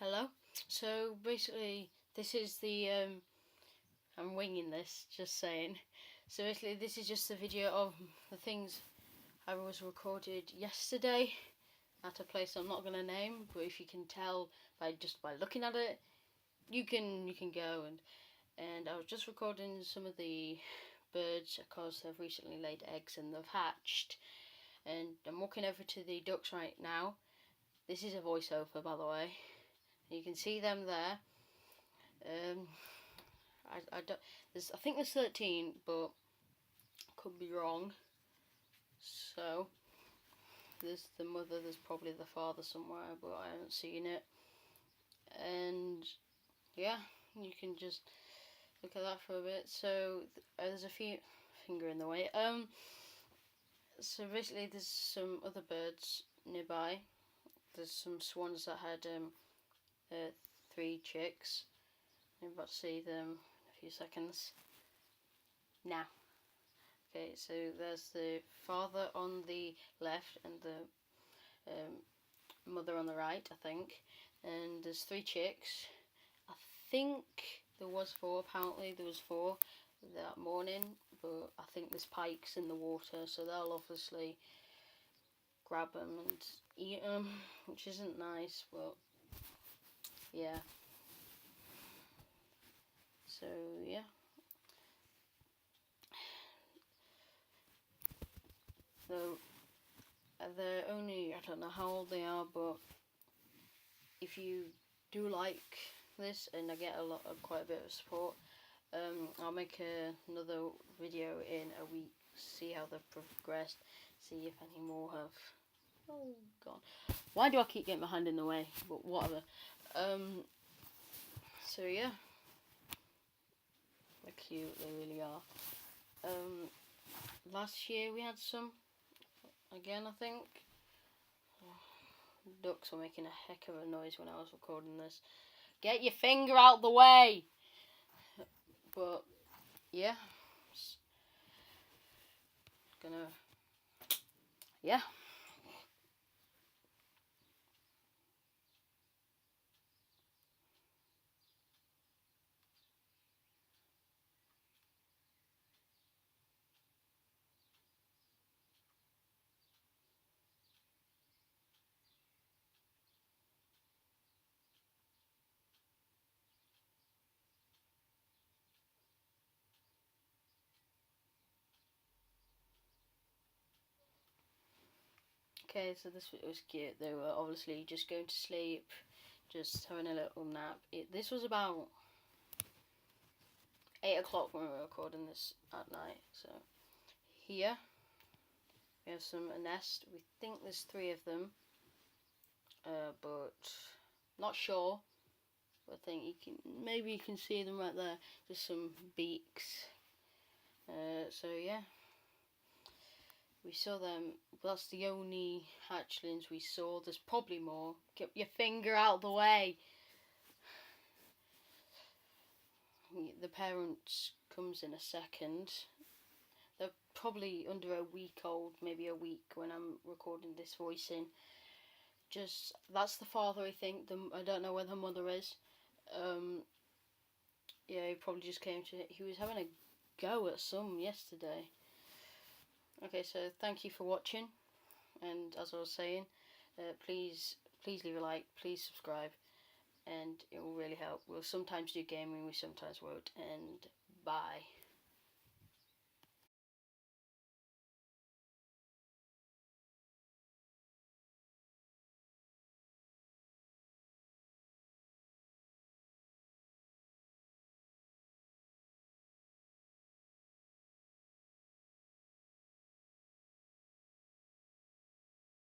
Hello. So basically, this is the I'm winging this, just saying. So basically, this is just the video of the things I was recorded yesterday at a place I'm not gonna name, but if you can tell by looking at it, you can go and I was just recording some of the birds because they've recently laid eggs and they've hatched, and I'm walking over to the ducks right now. This is a voiceover, by the way. You can see them there. I don't. I think there's 13, but could be wrong. So there's the mother. There's probably the father somewhere, but I haven't seen it. And yeah, you can just look at that for a bit. So there's a few finger in the way. So basically, there's some other birds nearby. There's some swans that had 3 chicks. You're about to see them in a few seconds. Now. Okay, so there's the father on the left and the mother on the right, I think. And there's 3 chicks. I think there was 4, apparently there was 4 that morning, but I think there's pikes in the water, so they'll obviously grab them and eat them, which isn't nice, but yeah. So yeah. So they're only, I don't know how old they are, but if you do like this and I get quite a bit of support, I'll make another video in a week, see how they've progressed, see if any more have. Oh god, why do I keep getting my hand in the way? But whatever. So yeah, they're cute, they really are. Last year we had some again, I think. Ducks were making a heck of a noise when I was recording this. Get your finger out the way! But yeah, yeah. Okay, so this was cute. They were obviously just going to sleep, just having a little nap. This was about 8 o'clock when we were recording this at night. So here we have a nest. We think there's 3 of them, but not sure. But I think maybe you can see them right there. Just some beaks. So yeah. We saw them. That's the only hatchlings we saw. There's probably more. Get your finger out the way. The parents comes in a second. They're probably under a week old, maybe a week when I'm recording this voice in. That's the father, I think. I don't know where the mother is. Yeah, he probably just came to. He was having a go at some yesterday. Okay, so thank you for watching, and as I was saying, please leave a like, please subscribe, and it will really help. We'll sometimes do gaming, we sometimes won't, and bye.